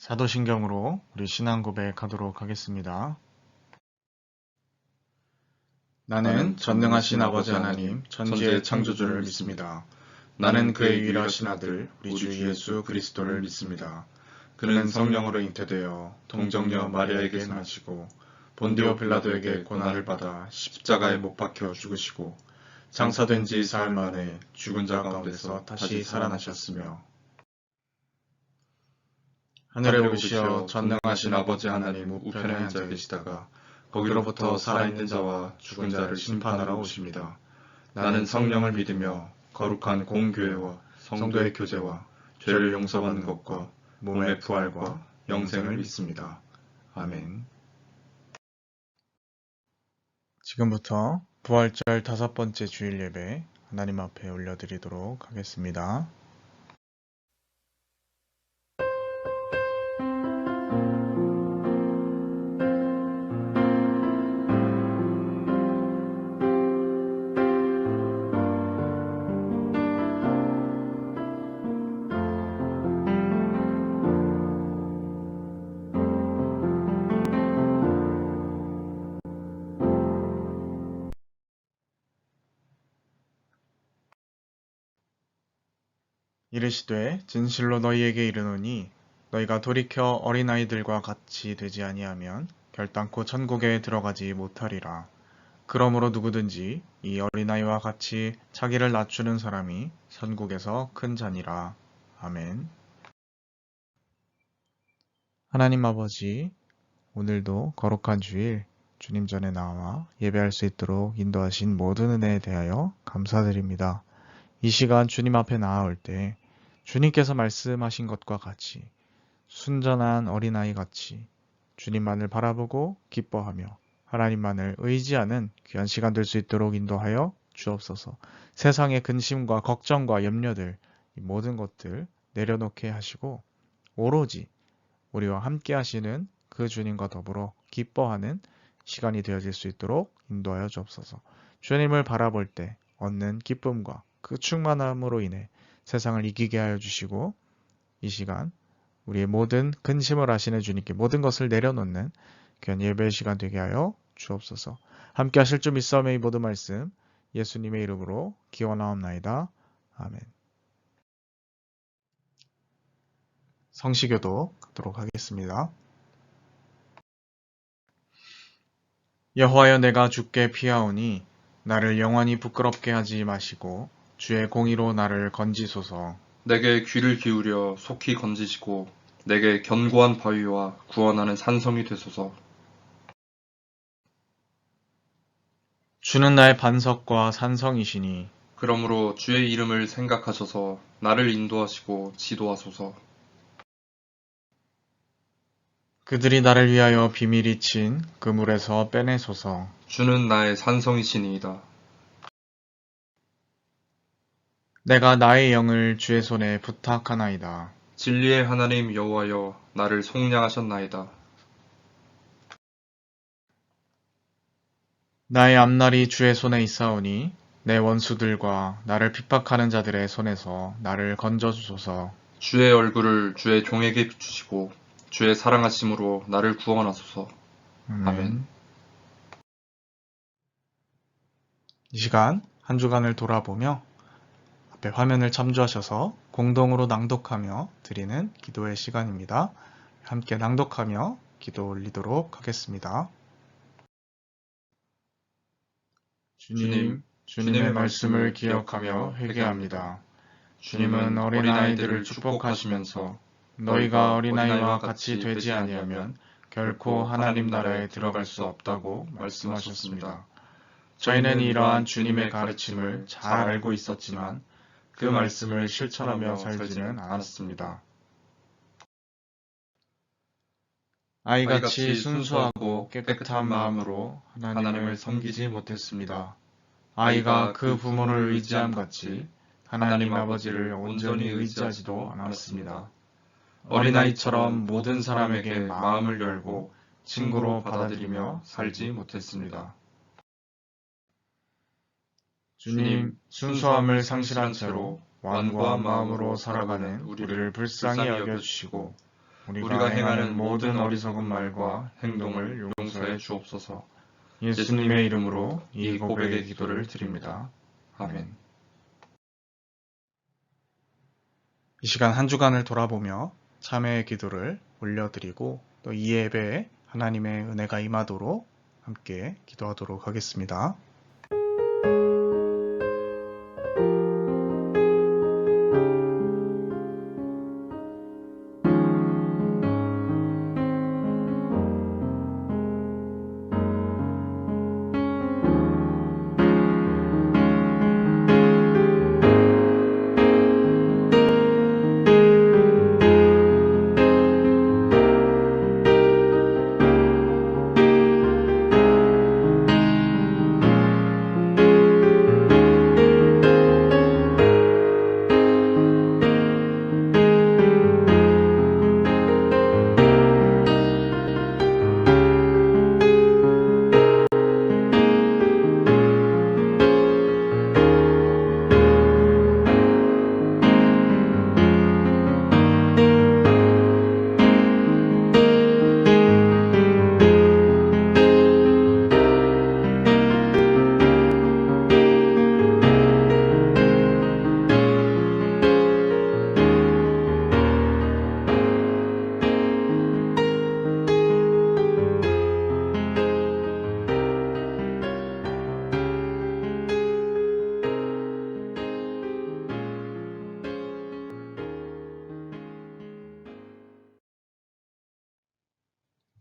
사도신경으로 우리 신앙 고백하도록 하겠습니다. 나는 전능하신 아버지 하나님, 천지의 창조주를 믿습니다. 나는 그의 유일하신 아들, 우리 주 예수 그리스도를 믿습니다. 그는 성령으로 잉태되어 동정녀 마리아에게 나시고 본디오 빌라도에게 고난을 받아 십자가에 못 박혀 죽으시고 장사된 지 사흘 만에 죽은 자 가운데서 다시 살아나셨으며 하늘에 오르시어 전능하신 아버지 하나님 우편에 앉아 계시다가 거기로부터 살아있는 자와 죽은 자를 심판하러 오십니다. 나는 성령을 믿으며 거룩한 공교회와 성도의 교제와 죄를 용서받는 것과 몸의 부활과 영생을 믿습니다. 아멘. 지금부터 부활절 5번째 주일 예배 하나님 앞에 올려드리도록 하겠습니다. 이르시되 진실로 너희에게 이르노니 너희가 돌이켜 어린아이들과 같이 되지 아니하면 결단코 천국에 들어가지 못하리라. 그러므로 누구든지 이 어린아이와 같이 자기를 낮추는 사람이 천국에서 큰 자니라. 아멘. 하나님 아버지, 오늘도 거룩한 주일 주님 전에 나와 예배할 수 있도록 인도하신 모든 은혜에 대하여 감사드립니다. 이 시간 주님 앞에 나아올 때 주님께서 말씀하신 것과 같이 순전한 어린아이 같이 주님만을 바라보고 기뻐하며 하나님만을 의지하는 귀한 시간 될 수 있도록 인도하여 주옵소서. 세상의 근심과 걱정과 염려들, 이 모든 것들 내려놓게 하시고 오로지 우리와 함께 하시는 그 주님과 더불어 기뻐하는 시간이 되어질 수 있도록 인도하여 주옵소서. 주님을 바라볼 때 얻는 기쁨과 그 충만함으로 인해 세상을 이기게 하여 주시고 이 시간 우리의 모든 근심을 아시는 주님께 모든 것을 내려놓는 귀한 예배의 시간 되게 하여 주옵소서. 함께 하실 줄 믿사오며 이 모든 말씀 예수님의 이름으로 기원하옵나이다. 아멘. 성시교도 가도록 하겠습니다. 여호와여 내가 주께 피하오니 나를 영원히 부끄럽게 하지 마시고 주의 공의로 나를 건지소서. 내게 귀를 기울여 속히 건지시고 내게 견고한 바위와 구원하는 산성이 되소서. 주는 나의 반석과 산성이시니 그러므로 주의 이름을 생각하셔서 나를 인도하시고 지도하소서. 그들이 나를 위하여 비밀이 친 그물에서 빼내소서. 주는 나의 산성이시니이다. 내가 나의 영을 주의 손에 부탁하나이다. 진리의 하나님 여호와여 나를 속량하셨나이다. 나의 앞날이 주의 손에 있사오니 내 원수들과 나를 핍박하는 자들의 손에서 나를 건져주소서. 주의 얼굴을 주의 종에게 비추시고 주의 사랑하심으로 나를 구원하소서. 아멘. 이 시간 한 주간을 돌아보며 앞에 화면을 참조하셔서 공동으로 낭독하며 드리는 기도의 시간입니다. 함께 낭독하며 기도 올리도록 하겠습니다. 주님, 주님의 말씀을 기억하며 회개합니다. 주님은 어린아이들을 축복하시면서 너희가 어린아이와 같이 되지 아니하면 결코 하나님 나라에 들어갈 수 없다고 말씀하셨습니다. 저희는 이러한 주님의 가르침을 잘 알고 있었지만 그 말씀을 실천하며 살지는 않았습니다. 아이같이 순수하고 깨끗한 마음으로 하나님을 섬기지 못했습니다. 아이가 그 부모를 의지함 같이 하나님 아버지를 온전히 의지하지도 않았습니다. 어린아이처럼 모든 사람에게 마음을 열고 친구로 받아들이며 살지 못했습니다. 주님, 순수함을 상실한 채로 완고한 마음으로 살아가는 우리를 불쌍히 여겨주시고 우리가 행하는 모든 어리석은 말과 행동을 용서해 주옵소서. 예수님의 이름으로 이 고백의 기도를 드립니다. 아멘. 이 시간 한 주간을 돌아보며 참회의 기도를 올려드리고 또 이 예배에 하나님의 은혜가 임하도록 함께 기도하도록 하겠습니다.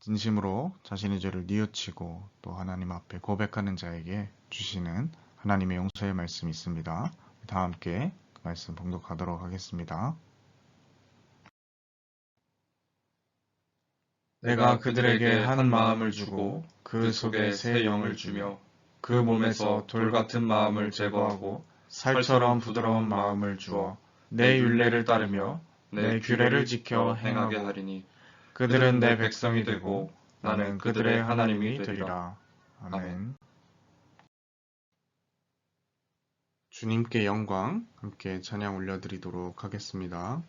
진심으로 자신의 죄를 뉘우치고 또 하나님 앞에 고백하는 자에게 주시는 하나님의 용서의 말씀이 있습니다. 다 함께 그 말씀 봉독하도록 하겠습니다. 내가 그들에게 한 마음을 주고 그 속에 새 영을 주며 그 몸에서 돌 같은 마음을 제거하고 살처럼 부드러운 마음을 주어 내 율례를 따르며 내 규례를 지켜 행하게 행하고 하리니 그들은 내 백성이 되고 나는 그들의 하나님이 되리라. 아멘. 주님께 영광 함께 찬양 올려드리도록 하겠습니다.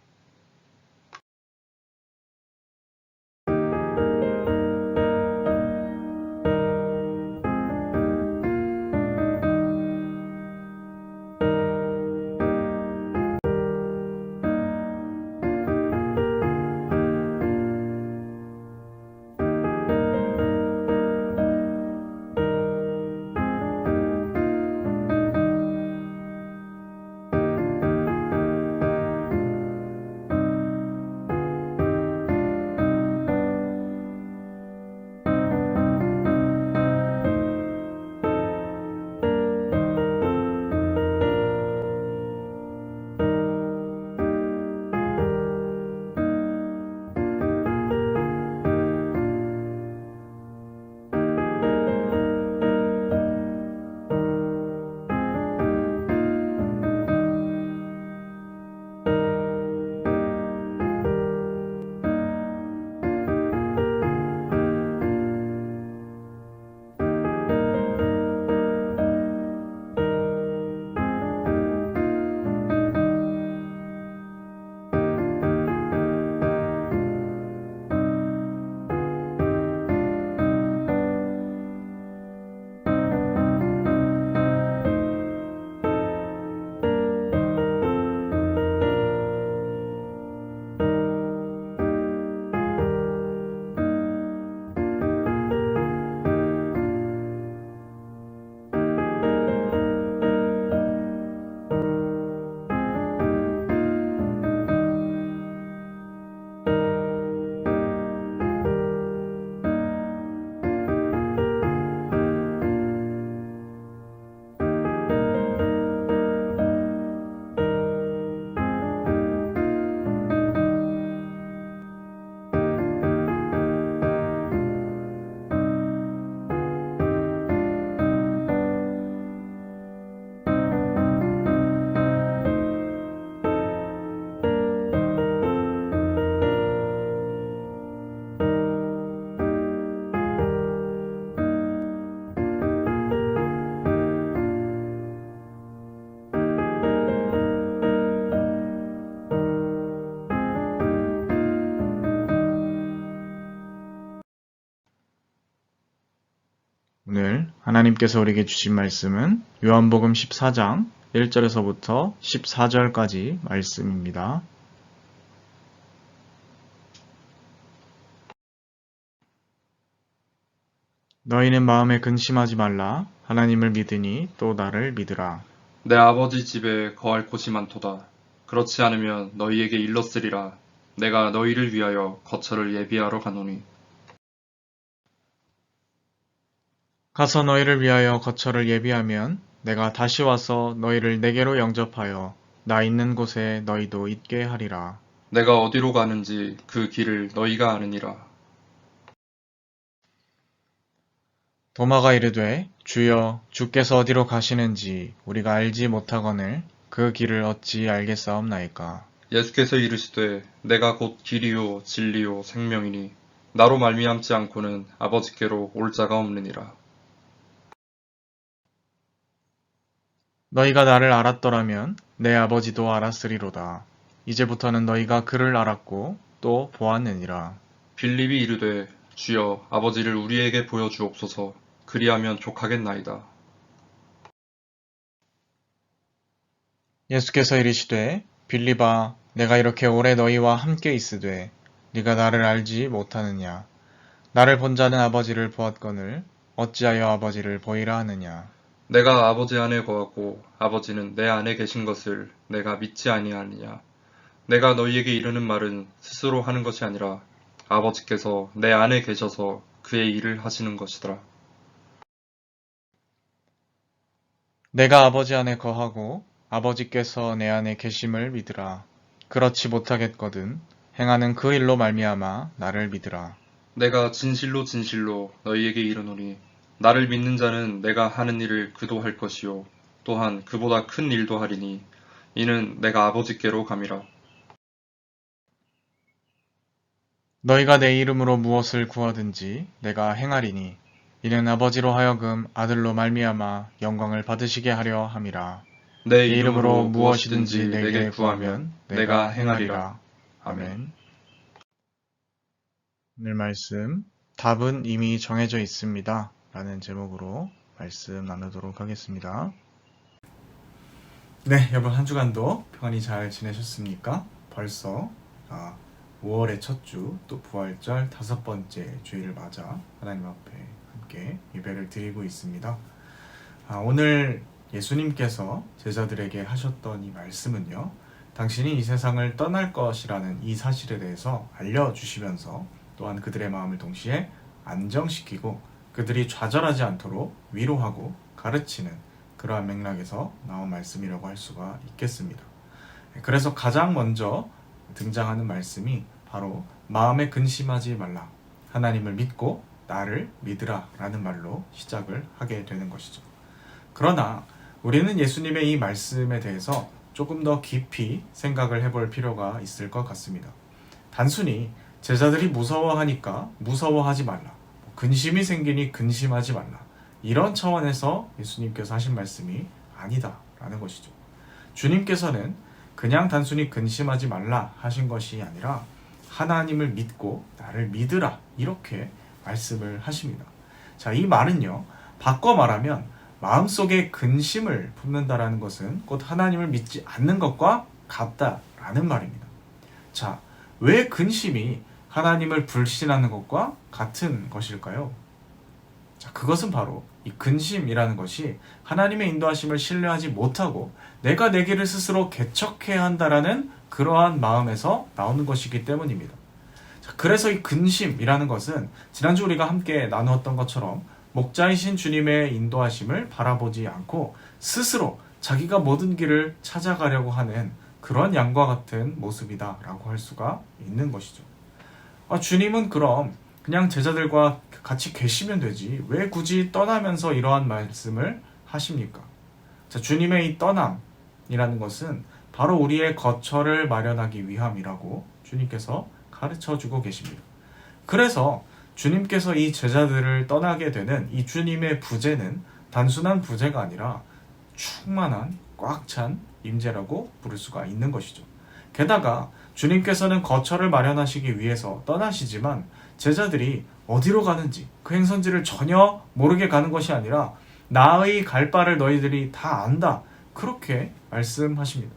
하나님께서 우리에게 주신 말씀은 요한복음 14장 1절에서부터 14절까지 말씀입니다. 너희는 마음에 근심하지 말라. 하나님을 믿으니 또 나를 믿으라. 내 아버지 집에 거할 곳이 많도다. 그렇지 않으면 너희에게 일렀으리라. 내가 너희를 위하여 거처를 예비하러 가노니. 가서 너희를 위하여 거처를 예비하면 내가 다시 와서 너희를 내게로 영접하여 나 있는 곳에 너희도 있게 하리라. 내가 어디로 가는지 그 길을 너희가 아느니라. 도마가 이르되 주여 주께서 어디로 가시는지 우리가 알지 못하거늘 그 길을 어찌 알겠사옵나이까. 예수께서 이르시되 내가 곧 길이요 진리요 생명이니 나로 말미암지 않고는 아버지께로 올 자가 없느니라. 너희가 나를 알았더라면 내 아버지도 알았으리로다. 이제부터는 너희가 그를 알았고 또 보았느니라. 빌립이 이르되 주여 아버지를 우리에게 보여주옵소서. 그리하면 족하겠나이다. 예수께서 이르시되 빌립아 내가 이렇게 오래 너희와 함께 있으되 네가 나를 알지 못하느냐. 나를 본 자는 아버지를 보았거늘 어찌하여 아버지를 보이라 하느냐. 내가 아버지 안에 거하고 아버지는 내 안에 계신 것을 내가 믿지 아니하느냐. 내가 너희에게 이르는 말은 스스로 하는 것이 아니라 아버지께서 내 안에 계셔서 그의 일을 하시는 것이더라. 내가 아버지 안에 거하고 아버지께서 내 안에 계심을 믿으라. 그렇지 못하겠거든 행하는 그 일로 말미암아 나를 믿으라. 내가 진실로 진실로 너희에게 이르노니 나를 믿는 자는 내가 하는 일을 그도 할 것이요 또한 그보다 큰 일도 하리니 이는 내가 아버지께로 감이라. 너희가 내 이름으로 무엇을 구하든지 내가 행하리니 이는 아버지로 하여금 아들로 말미암아 영광을 받으시게 하려 함이라. 내 네 이름으로 무엇이든지 내게 구하면 내가 행하리라. 아멘. 오늘 말씀 답은 이미 정해져 있습니다. 라는 제목으로 말씀 나누도록 하겠습니다. 네, 여러분 한 주간도 평안히 잘 지내셨습니까? 벌써 5월의 첫 주 또 부활절 5번째 주일을 맞아 하나님 앞에 함께 예배를 드리고 있습니다. 오늘 예수님께서 제자들에게 하셨던 이 말씀은요. 당신이 이 세상을 떠날 것이라는 이 사실에 대해서 알려주시면서 또한 그들의 마음을 동시에 안정시키고 그들이 좌절하지 않도록 위로하고 가르치는 그러한 맥락에서 나온 말씀이라고 할 수가 있겠습니다. 그래서 가장 먼저 등장하는 말씀이 바로 마음에 근심하지 말라. 하나님을 믿고 나를 믿으라 라는 말로 시작을 하게 되는 것이죠. 그러나 우리는 예수님의 이 말씀에 대해서 조금 더 깊이 생각을 해볼 필요가 있을 것 같습니다. 단순히 제자들이 무서워하니까 무서워하지 말라. 근심이 생기니 근심하지 말라. 이런 차원에서 예수님께서 하신 말씀이 아니다 라는 것이죠. 주님께서는 그냥 단순히 근심하지 말라 하신 것이 아니라 하나님을 믿고 나를 믿으라 이렇게 말씀을 하십니다. 자, 이 말은요. 바꿔 말하면 마음속에 근심을 품는다라는 것은 곧 하나님을 믿지 않는 것과 같다라는 말입니다. 자, 왜 근심이 하나님을 불신하는 것과 같은 것일까요? 자, 그것은 바로 이 근심이라는 것이 하나님의 인도하심을 신뢰하지 못하고 내가 내 길을 스스로 개척해야 한다라는 그러한 마음에서 나오는 것이기 때문입니다. 자, 그래서 이 근심이라는 것은 지난주 우리가 함께 나누었던 것처럼 목자이신 주님의 인도하심을 바라보지 않고 스스로 자기가 모든 길을 찾아가려고 하는 그런 양과 같은 모습이다라고 할 수가 있는 것이죠. 주님은 그럼 그냥 제자들과 같이 계시면 되지 왜 굳이 떠나면서 이러한 말씀을 하십니까? 자, 주님의 이 떠남이라는 것은 바로 우리의 거처를 마련하기 위함이라고 주님께서 가르쳐주고 계십니다. 그래서 주님께서 이 제자들을 떠나게 되는 이 주님의 부재는 단순한 부재가 아니라 충만한 꽉 찬 임재라고 부를 수가 있는 것이죠. 게다가 주님께서는 거처를 마련하시기 위해서 떠나시지만 제자들이 어디로 가는지 그 행선지를 전혀 모르게 가는 것이 아니라 나의 갈 바를 너희들이 다 안다. 그렇게 말씀하십니다.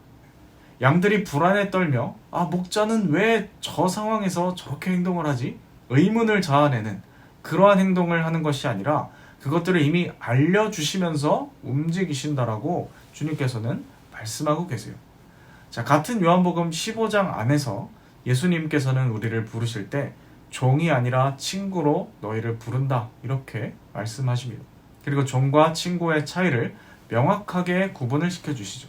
양들이 불안에 떨며 목자는 왜 저 상황에서 저렇게 행동을 하지? 의문을 자아내는 그러한 행동을 하는 것이 아니라 그것들을 이미 알려주시면서 움직이신다라고 주님께서는 말씀하고 계세요. 자, 같은 요한복음 15장 안에서 예수님께서는 우리를 부르실 때 종이 아니라 친구로 너희를 부른다 이렇게 말씀하십니다. 그리고 종과 친구의 차이를 명확하게 구분을 시켜주시죠.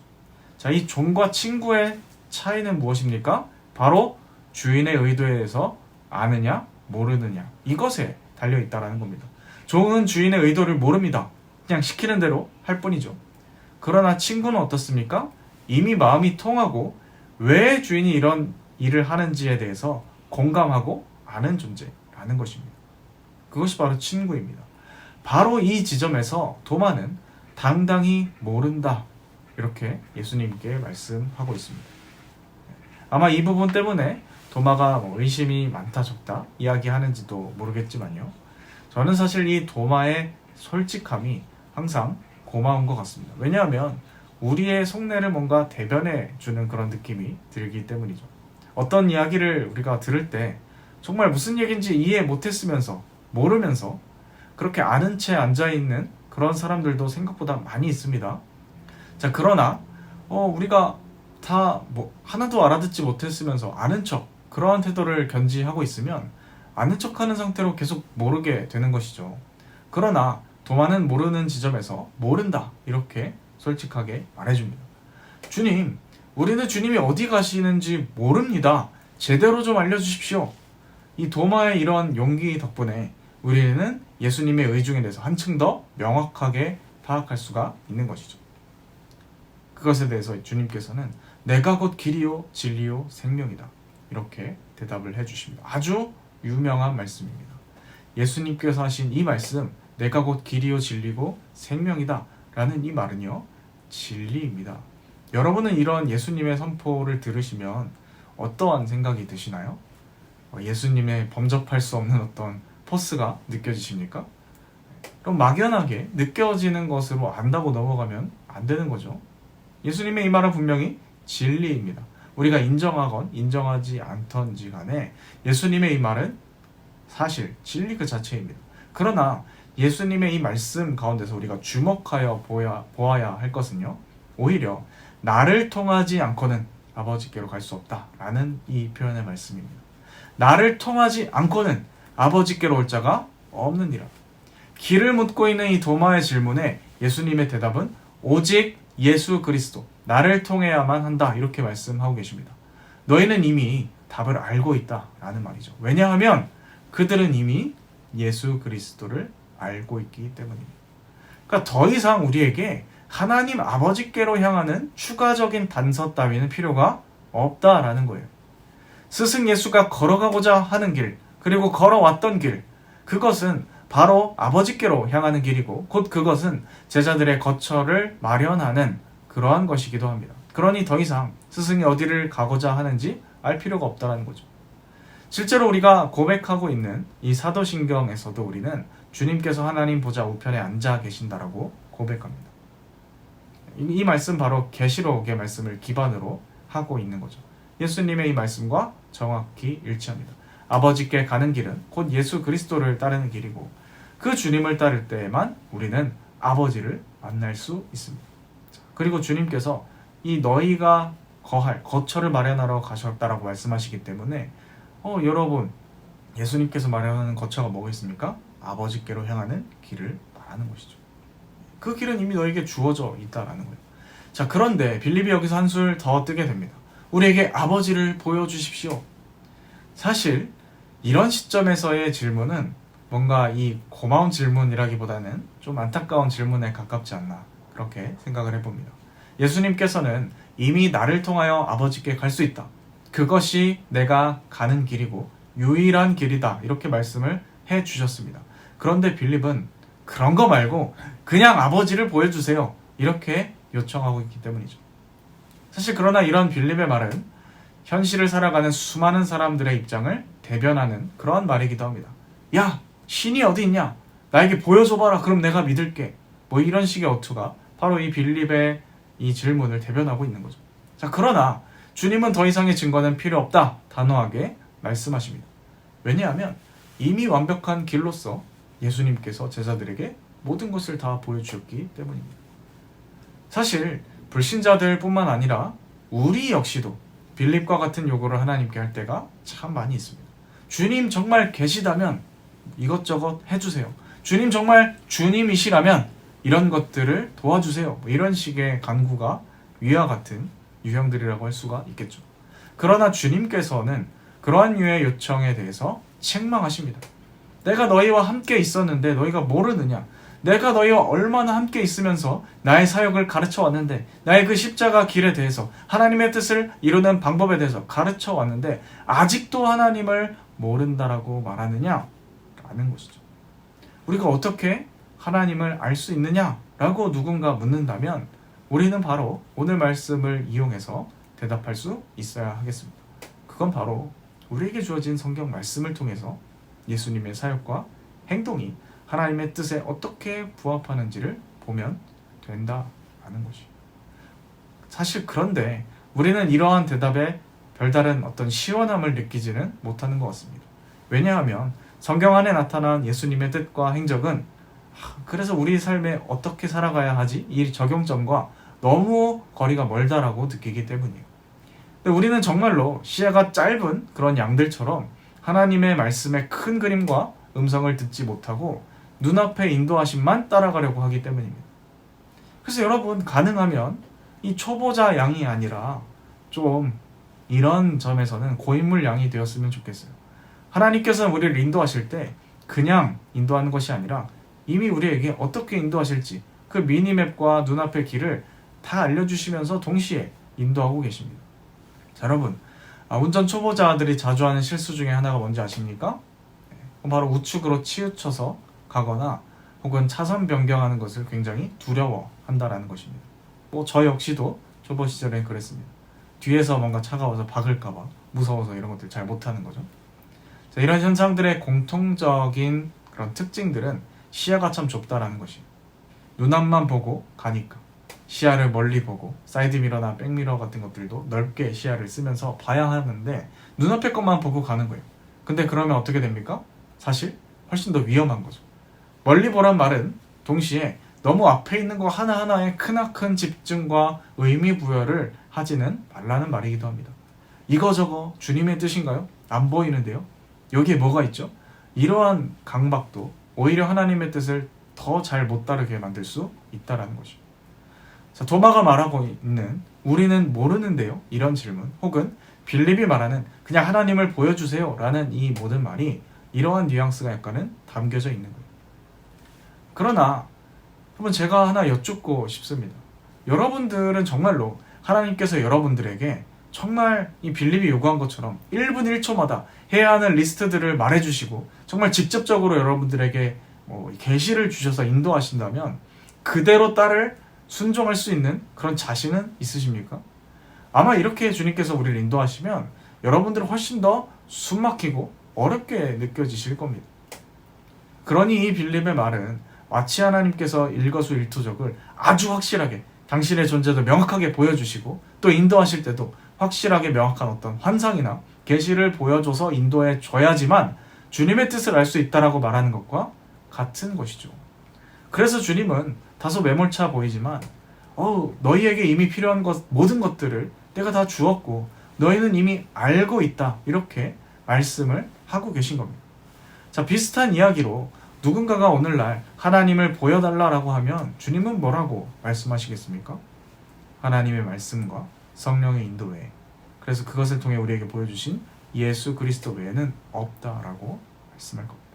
자, 이 종과 친구의 차이는 무엇입니까? 바로 주인의 의도에 대해서 아느냐 모르느냐 이것에 달려있다라는 겁니다. 종은 주인의 의도를 모릅니다. 그냥 시키는 대로 할 뿐이죠. 그러나 친구는 어떻습니까? 이미 마음이 통하고 왜 주인이 이런 일을 하는지에 대해서 공감하고 아는 존재라는 것입니다. 그것이 바로 친구입니다. 바로 이 지점에서 도마는 당당히 모른다 이렇게 예수님께 말씀하고 있습니다. 아마 이 부분 때문에 도마가 의심이 많다 적다 이야기하는지도 모르겠지만요. 저는 사실 이 도마의 솔직함이 항상 고마운 것 같습니다. 왜냐하면 우리의 속내를 뭔가 대변해 주는 그런 느낌이 들기 때문이죠. 어떤 이야기를 우리가 들을 때 정말 무슨 얘기인지 이해 못했으면서 모르면서 그렇게 아는 채 앉아있는 그런 사람들도 생각보다 많이 있습니다. 자, 그러나 우리가 다 하나도 알아듣지 못했으면서 아는 척 그러한 태도를 견지하고 있으면 아는 척하는 상태로 계속 모르게 되는 것이죠. 그러나 도마는 모르는 지점에서 모른다 이렇게 솔직하게 말해줍니다. 주님, 우리는 주님이 어디 가시는지 모릅니다. 제대로 좀 알려주십시오. 이 도마의 이런 용기 덕분에 우리는 예수님의 의중에 대해서 한층 더 명확하게 파악할 수가 있는 것이죠. 그것에 대해서 주님께서는 내가 곧 길이요 진리요 생명이다 이렇게 대답을 해주십니다. 아주 유명한 말씀입니다. 예수님께서 하신 이 말씀 내가 곧 길이요 진리고 생명이다 라는 이 말은요 진리입니다. 여러분은 이런 예수님의 선포를 들으시면 어떠한 생각이 드시나요? 예수님의 범접할 수 없는 어떤 포스가 느껴지십니까? 그럼 막연하게 느껴지는 것으로 안다고 넘어가면 안 되는 거죠. 예수님의 이 말은 분명히 진리입니다. 우리가 인정하건 인정하지 않던지 간에 예수님의 이 말은 사실 진리 그 자체입니다. 그러나 예수님의 이 말씀 가운데서 우리가 주목하여 보아야 할 것은요 오히려 나를 통하지 않고는 아버지께로 갈 수 없다라는 이 표현의 말씀입니다. 나를 통하지 않고는 아버지께로 올 자가 없느니라. 길을 묻고 있는 이 도마의 질문에 예수님의 대답은 오직 예수 그리스도, 나를 통해야만 한다 이렇게 말씀하고 계십니다. 너희는 이미 답을 알고 있다라는 말이죠. 왜냐하면 그들은 이미 예수 그리스도를 알고 있기 때문입니다. 그러니까 더 이상 우리에게 하나님 아버지께로 향하는 추가적인 단서 따위는 필요가 없다라는 거예요. 스승 예수가 걸어가고자 하는 길, 그리고 걸어왔던 길, 그것은 바로 아버지께로 향하는 길이고 곧 그것은 제자들의 거처를 마련하는 그러한 것이기도 합니다. 그러니 더 이상 스승이 어디를 가고자 하는지 알 필요가 없다는 거죠. 실제로 우리가 고백하고 있는 이 사도신경에서도 우리는 주님께서 하나님 보좌 우편에 앉아 계신다라고 고백합니다. 이 말씀 바로 계시록의 말씀을 기반으로 하고 있는 거죠. 예수님의 이 말씀과 정확히 일치합니다. 아버지께 가는 길은 곧 예수 그리스도를 따르는 길이고 그 주님을 따를 때에만 우리는 아버지를 만날 수 있습니다. 그리고 주님께서 이 너희가 거할 거처를 마련하러 가셨다라고 말씀하시기 때문에 여러분 예수님께서 마련하는 거처가 뭐겠습니까? 아버지께로 향하는 길을 말하는 것이죠. 그 길은 이미 너에게 주어져 있다라는 거예요. 자, 그런데 빌립이 여기서 한술 더 뜨게 됩니다. 우리에게 아버지를 보여주십시오. 사실 이런 시점에서의 질문은 뭔가 이 고마운 질문이라기보다는 좀 안타까운 질문에 가깝지 않나 그렇게 생각을 해봅니다. 예수님께서는 이미 나를 통하여 아버지께 갈 수 있다. 그것이 내가 가는 길이고 유일한 길이다. 이렇게 말씀을 해주셨습니다. 그런데 빌립은 그런 거 말고 그냥 아버지를 보여주세요. 이렇게 요청하고 있기 때문이죠. 사실 그러나 이런 빌립의 말은 현실을 살아가는 수많은 사람들의 입장을 대변하는 그러한 말이기도 합니다. 야, 신이 어디 있냐? 나에게 보여줘봐라. 그럼 내가 믿을게. 뭐 이런 식의 어투가 바로 이 빌립의 이 질문을 대변하고 있는 거죠. 자, 그러나 주님은 더 이상의 증거는 필요 없다. 단호하게 말씀하십니다. 왜냐하면 이미 완벽한 길로서 예수님께서 제자들에게 모든 것을 다 보여주셨기 때문입니다. 사실 불신자들 뿐만 아니라 우리 역시도 빌립과 같은 요구를 하나님께 할 때가 참 많이 있습니다. 주님 정말 계시다면 이것저것 해주세요. 주님 정말 주님이시라면 이런 것들을 도와주세요. 뭐 이런 식의 간구가 위와 같은 유형들이라고 할 수가 있겠죠. 그러나 주님께서는 그러한 유의 요청에 대해서 책망하십니다. 내가 너희와 함께 있었는데 너희가 모르느냐? 내가 너희와 얼마나 함께 있으면서 나의 사역을 가르쳐 왔는데, 나의 그 십자가 길에 대해서, 하나님의 뜻을 이루는 방법에 대해서 가르쳐 왔는데 아직도 하나님을 모른다라고 말하느냐? 라는 것이죠. 우리가 어떻게 하나님을 알 수 있느냐라고 누군가 묻는다면 우리는 바로 오늘 말씀을 이용해서 대답할 수 있어야 하겠습니다. 그건 바로 우리에게 주어진 성경 말씀을 통해서 예수님의 사역과 행동이 하나님의 뜻에 어떻게 부합하는지를 보면 된다라는 것이. 사실 그런데 우리는 이러한 대답에 별다른 어떤 시원함을 느끼지는 못하는 것 같습니다. 왜냐하면 성경 안에 나타난 예수님의 뜻과 행적은 그래서 우리 삶에 어떻게 살아가야 하지? 이 적용점과 너무 거리가 멀다라고 느끼기 때문이에요. 근데 우리는 정말로 시야가 짧은 그런 양들처럼 하나님의 말씀의 큰 그림과 음성을 듣지 못하고 눈앞의 인도하심만 따라가려고 하기 때문입니다. 그래서 여러분, 가능하면 이 초보자 양이 아니라 좀 이런 점에서는 고인물 양이 되었으면 좋겠어요. 하나님께서는 우리를 인도하실 때 그냥 인도하는 것이 아니라 이미 우리에게 어떻게 인도하실지 그 미니맵과 눈앞의 길을 다 알려주시면서 동시에 인도하고 계십니다. 자, 여러분, 운전 초보자들이 자주 하는 실수 중에 하나가 뭔지 아십니까? 바로 우측으로 치우쳐서 가거나 혹은 차선 변경하는 것을 굉장히 두려워한다라는 것입니다. 저 역시도 초보 시절에 그랬습니다. 뒤에서 뭔가 차가워서 박을까봐 무서워서 이런 것들 잘 못하는 거죠. 자, 이런 현상들의 공통적인 그런 특징들은 시야가 참 좁다라는 것이에요. 눈앞만 보고 가니까 시야를 멀리 보고 사이드미러나 백미러 같은 것들도 넓게 시야를 쓰면서 봐야 하는데 눈앞의 것만 보고 가는 거예요. 근데 그러면 어떻게 됩니까? 사실 훨씬 더 위험한 거죠. 멀리 보란 말은 동시에 너무 앞에 있는 거 하나하나에 크나큰 집중과 의미 부여를 하지는 말라는 말이기도 합니다. 이거저거 주님의 뜻인가요? 안 보이는데요? 여기에 뭐가 있죠? 이러한 강박도 오히려 하나님의 뜻을 더 잘 못 따르게 만들 수 있다는 것이죠. 자, 도마가 말하고 있는 우리는 모르는데요? 이런 질문, 혹은 빌립이 말하는 그냥 하나님을 보여주세요 라는 이 모든 말이 이러한 뉘앙스가 약간은 담겨져 있는 거예요. 그러나 한번 제가 하나 여쭙고 싶습니다. 여러분들은 정말로 하나님께서 여러분들에게 정말 이 빌립이 요구한 것처럼 1분 1초마다 해야 하는 리스트들을 말해주시고 정말 직접적으로 여러분들에게 계시를 주셔서 인도하신다면 그대로 따를 순종할 수 있는 그런 자신은 있으십니까? 아마 이렇게 주님께서 우리를 인도하시면 여러분들은 훨씬 더 숨막히고 어렵게 느껴지실 겁니다. 그러니 이 빌립의 말은 마치 하나님께서 일거수일투족을 아주 확실하게 당신의 존재도 명확하게 보여주시고 또 인도하실 때도 확실하게 명확한 어떤 환상이나 계시를 보여줘서 인도해 줘야지만 주님의 뜻을 알 수 있다라고 말하는 것과 같은 것이죠. 그래서 주님은 다소 매몰차 보이지만 너희에게 이미 필요한 모든 것들을 내가 다 주었고 너희는 이미 알고 있다, 이렇게 말씀을 하고 계신 겁니다. 자, 비슷한 이야기로 누군가가 오늘날 하나님을 보여달라고 하면 주님은 뭐라고 말씀하시겠습니까? 하나님의 말씀과 성령의 인도 외에, 그래서 그것을 통해 우리에게 보여주신 예수 그리스도 외에는 없다라고 말씀할 겁니다.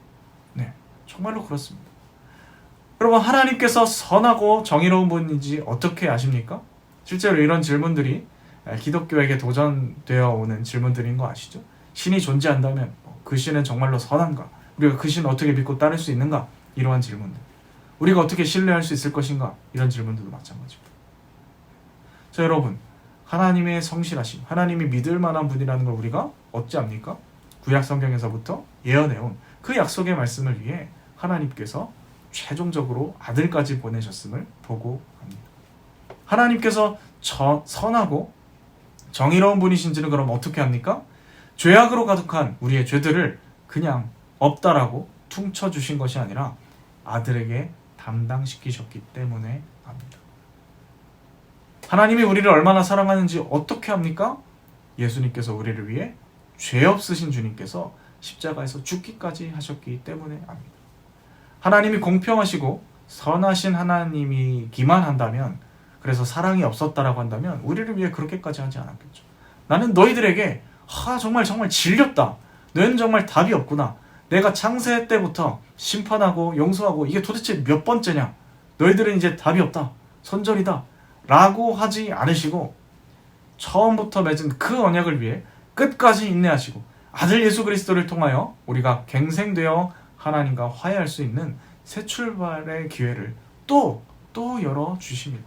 네, 정말로 그렇습니다. 여러분, 하나님께서 선하고 정의로운 분인지 어떻게 아십니까? 실제로 이런 질문들이 기독교에게 도전되어 오는 질문들인 거 아시죠? 신이 존재한다면 그 신은 정말로 선한가? 우리가 그 신을 어떻게 믿고 따를 수 있는가? 이러한 질문들. 우리가 어떻게 신뢰할 수 있을 것인가? 이런 질문들도 마찬가지입니다. 자, 여러분, 하나님의 성실하심, 하나님이 믿을 만한 분이라는 걸 우리가 어찌 압니까? 구약 성경에서부터 예언해온 그 약속의 말씀을 위해 하나님께서 최종적으로 아들까지 보내셨음을 보고 합니다. 하나님께서 선하고 정의로운 분이신지는 그럼 어떻게 합니까? 죄악으로 가득한 우리의 죄들을 그냥 없다라고 퉁쳐주신 것이 아니라 아들에게 담당시키셨기 때문에 합니다. 하나님이 우리를 얼마나 사랑하는지 어떻게 합니까? 예수님께서 우리를 위해 죄 없으신 주님께서 십자가에서 죽기까지 하셨기 때문에 합니다. 하나님이 공평하시고 선하신 하나님이기만 한다면, 그래서 사랑이 없었다라고 한다면 우리를 위해 그렇게까지 하지 않았겠죠. 나는 너희들에게 정말 질렸다. 너희는 정말 답이 없구나. 내가 창세 때부터 심판하고 용서하고 이게 도대체 몇 번째냐. 너희들은 이제 답이 없다. 손절이다. 라고 하지 않으시고 처음부터 맺은 그 언약을 위해 끝까지 인내하시고 아들 예수 그리스도를 통하여 우리가 갱생되어 하나님과 화해할 수 있는 새 출발의 기회를 또 열어주십니다.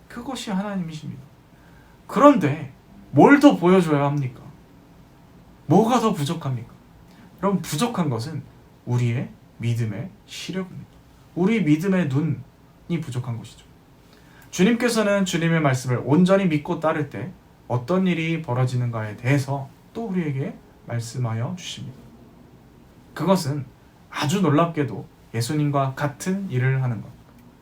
그것이 하나님이십니다. 그런데 뭘 더 보여줘야 합니까? 뭐가 더 부족합니까? 여러분, 부족한 것은 우리의 믿음의 시력입니다. 우리 믿음의 눈이 부족한 것이죠. 주님께서는 주님의 말씀을 온전히 믿고 따를 때 어떤 일이 벌어지는가에 대해서 또 우리에게 말씀하여 주십니다. 그것은 아주 놀랍게도 예수님과 같은 일을 하는 것,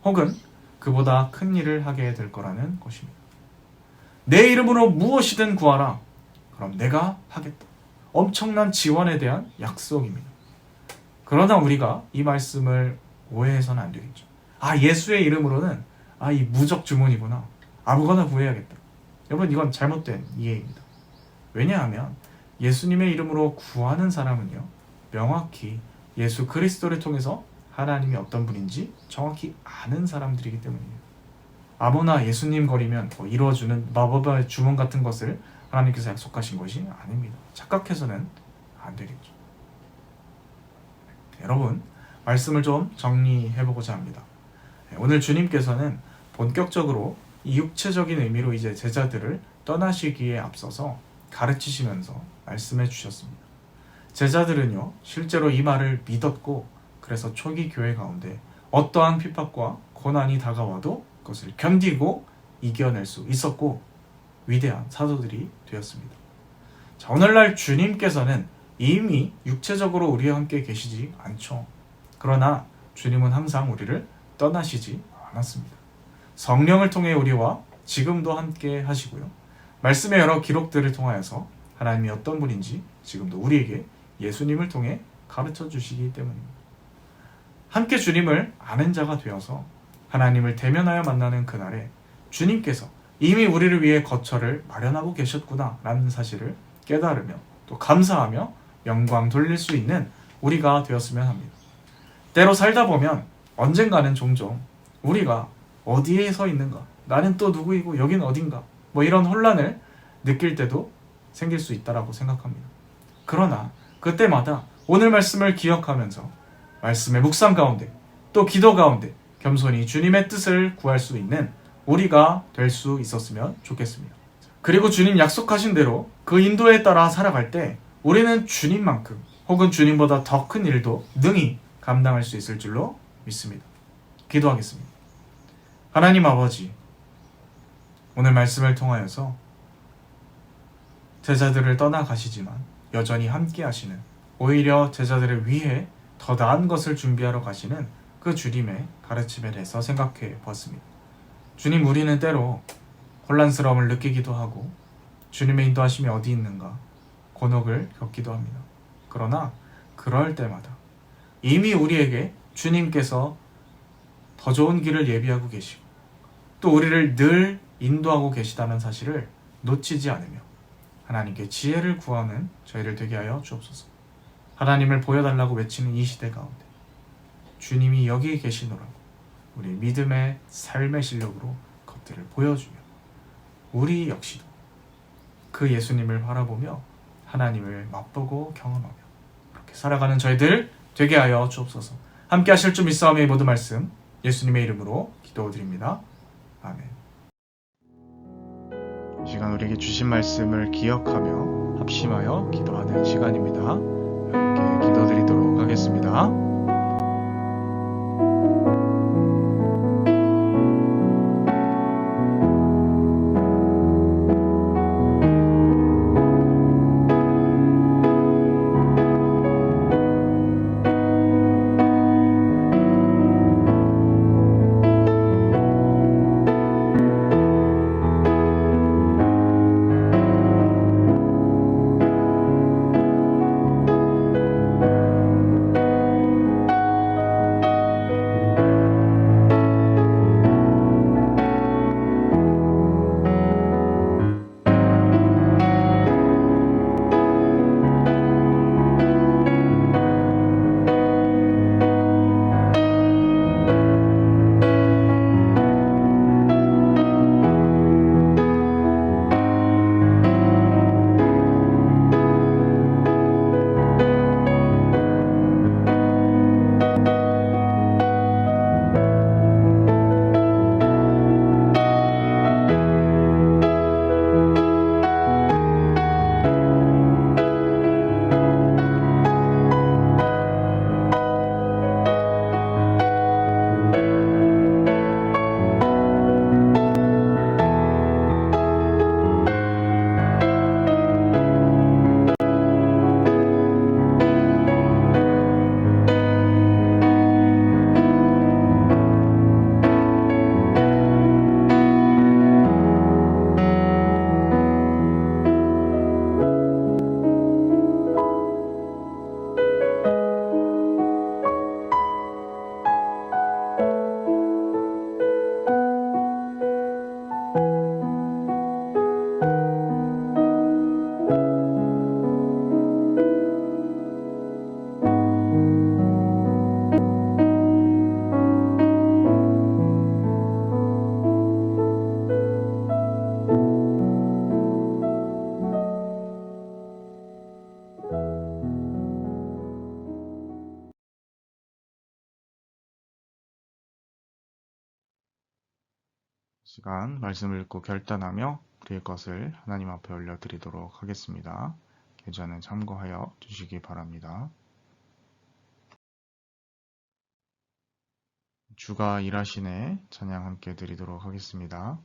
혹은 그보다 큰 일을 하게 될 거라는 것입니다. 내 이름으로 무엇이든 구하라. 그럼 내가 하겠다. 엄청난 지원에 대한 약속입니다. 그러나 우리가 이 말씀을 오해해서는 안 되겠죠. 예수의 이름으로는 이 무적 주문이구나. 아무거나 구해야겠다. 여러분, 이건 잘못된 이해입니다. 왜냐하면 예수님의 이름으로 구하는 사람은요, 명확히 예수 그리스도를 통해서 하나님이 어떤 분인지 정확히 아는 사람들이기 때문입니다. 아무나 예수님 거리면 이루어주는 마법의 주문 같은 것을 하나님께서 약속하신 것이 아닙니다. 착각해서는 안 되겠죠. 여러분, 말씀을 좀 정리해보고자 합니다. 오늘 주님께서는 본격적으로 이 육체적인 의미로 이제 제자들을 떠나시기에 앞서서 가르치시면서 말씀해 주셨습니다. 제자들은요, 실제로 이 말을 믿었고, 그래서 초기 교회 가운데 어떠한 핍박과 고난이 다가와도 그것을 견디고 이겨낼 수 있었고 위대한 사도들이 되었습니다. 자, 오늘날 주님께서는 이미 육체적으로 우리와 함께 계시지 않죠. 그러나 주님은 항상 우리를 떠나시지 않았습니다. 성령을 통해 우리와 지금도 함께 하시고요. 말씀의 여러 기록들을 통하여서 하나님이 어떤 분인지 지금도 우리에게 예수님을 통해 가르쳐 주시기 때문입니다. 함께 주님을 아는 자가 되어서 하나님을 대면하여 만나는 그날에 주님께서 이미 우리를 위해 거처를 마련하고 계셨구나 라는 사실을 깨달으며 또 감사하며 영광 돌릴 수 있는 우리가 되었으면 합니다. 때로 살다 보면 언젠가는 종종 우리가 어디에 서 있는가, 나는 또 누구이고 여긴 어딘가, 이런 혼란을 느낄 때도 생길 수 있다라고 생각합니다. 그러나 그때마다 오늘 말씀을 기억하면서 말씀의 묵상 가운데 또 기도 가운데 겸손히 주님의 뜻을 구할 수 있는 우리가 될 수 있었으면 좋겠습니다. 그리고 주님 약속하신 대로 그 인도에 따라 살아갈 때 우리는 주님만큼 혹은 주님보다 더 큰 일도 능히 감당할 수 있을 줄로 믿습니다. 기도하겠습니다. 하나님 아버지, 오늘 말씀을 통하여서 제자들을 떠나가시지만 여전히 함께 하시는, 오히려 제자들을 위해 더 나은 것을 준비하러 가시는 그 주님의 가르침에 대해서 생각해 보았습니다. 주님, 우리는 때로 혼란스러움을 느끼기도 하고 주님의 인도하심이 어디 있는가 곤혹을 겪기도 합니다. 그러나 그럴 때마다 이미 우리에게 주님께서 더 좋은 길을 예비하고 계시고 또 우리를 늘 인도하고 계시다는 사실을 놓치지 않으며 하나님께 지혜를 구하는 저희를 되게 하여 주옵소서. 하나님을 보여달라고 외치는 이 시대 가운데 주님이 여기 계시노라고 우리 믿음의 삶의 실력으로 것들을 보여주며 우리 역시도 그 예수님을 바라보며 하나님을 맛보고 경험하며 그렇게 살아가는 저희들 되게 하여 주옵소서. 함께 하실 줄 믿사오며 이 모든 말씀 예수님의 이름으로 기도드립니다. 아멘. 이 시간 우리에게 주신 말씀을 기억하며 합심하여 기도하는 시간입니다. 함께 기도드리도록 하겠습니다. 시간 말씀을 읽고 결단하며 우리의 것을 하나님 앞에 올려드리도록 하겠습니다. 계좌는 참고하여 주시기 바랍니다. 주가 일하시네 찬양 함께 드리도록 하겠습니다.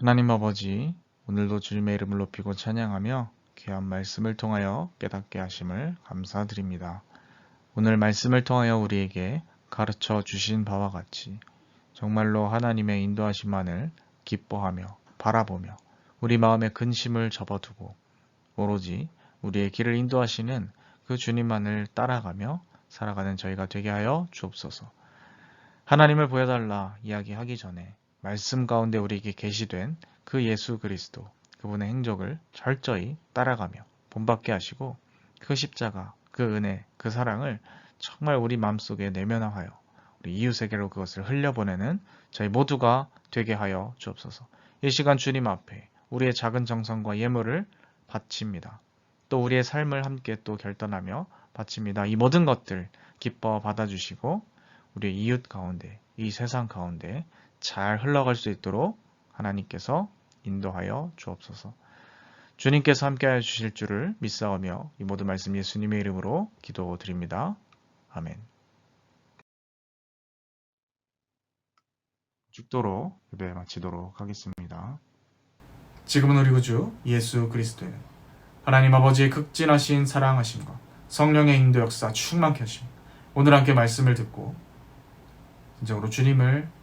하나님 아버지, 오늘도 주님의 이름을 높이고 찬양하며 귀한 말씀을 통하여 깨닫게 하심을 감사드립니다. 오늘 말씀을 통하여 우리에게 가르쳐 주신 바와 같이 정말로 하나님의 인도하심만을 기뻐하며 바라보며 우리 마음의 근심을 접어두고 오로지 우리의 길을 인도하시는 그 주님만을 따라가며 살아가는 저희가 되게 하여 주옵소서. 하나님을 보여달라 이야기하기 전에 말씀 가운데 우리에게 계시된 그 예수 그리스도, 그분의 행적을 철저히 따라가며 본받게 하시고 그 십자가, 그 은혜, 그 사랑을 정말 우리 마음속에 내면화하여 우리 이웃에게로 그것을 흘려보내는 저희 모두가 되게 하여 주옵소서. 이 시간 주님 앞에 우리의 작은 정성과 예물을 바칩니다. 또 우리의 삶을 함께 또 결단하며 바칩니다. 이 모든 것들 기뻐 받아주시고 우리의 이웃 가운데, 이 세상 가운데 잘 흘러갈 수 있도록 하나님께서 인도하여 주옵소서. 주님께서 함께하여 주실 줄을 믿사오며 이 모든 말씀 예수님의 이름으로 기도드립니다. 아멘. 죽도록 예배 마치도록 하겠습니다. 지금은 우리 구주 예수 그리스도는 하나님 아버지의 극진하신 사랑하심과 성령의 인도 역사 충만케 하심, 오늘 함께 말씀을 듣고 진정으로 주님을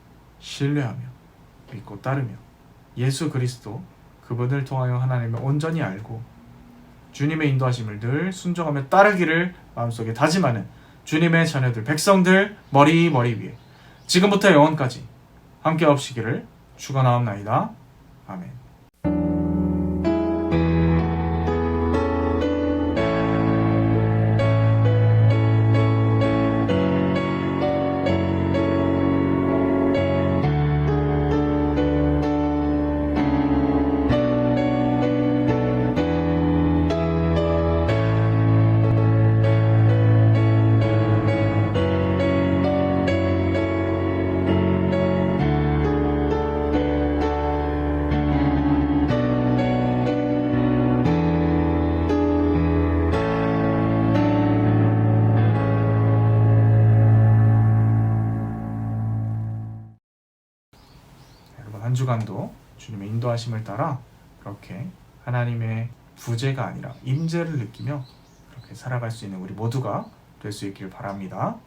신뢰하며 믿고 따르며 예수 그리스도 그분을 통하여 하나님을 온전히 알고 주님의 인도하심을 늘 순종하며 따르기를 마음속에 다짐하는 주님의 자녀들, 백성들 머리 위에 지금부터 영원까지 함께 하시기를 축원하옵나이다. 아멘. 한 주간도 주님의 인도하심을 따라 그렇게 하나님의 부재가 아니라 임재를 느끼며 그렇게 살아갈 수 있는 우리 모두가 될 수 있길 바랍니다.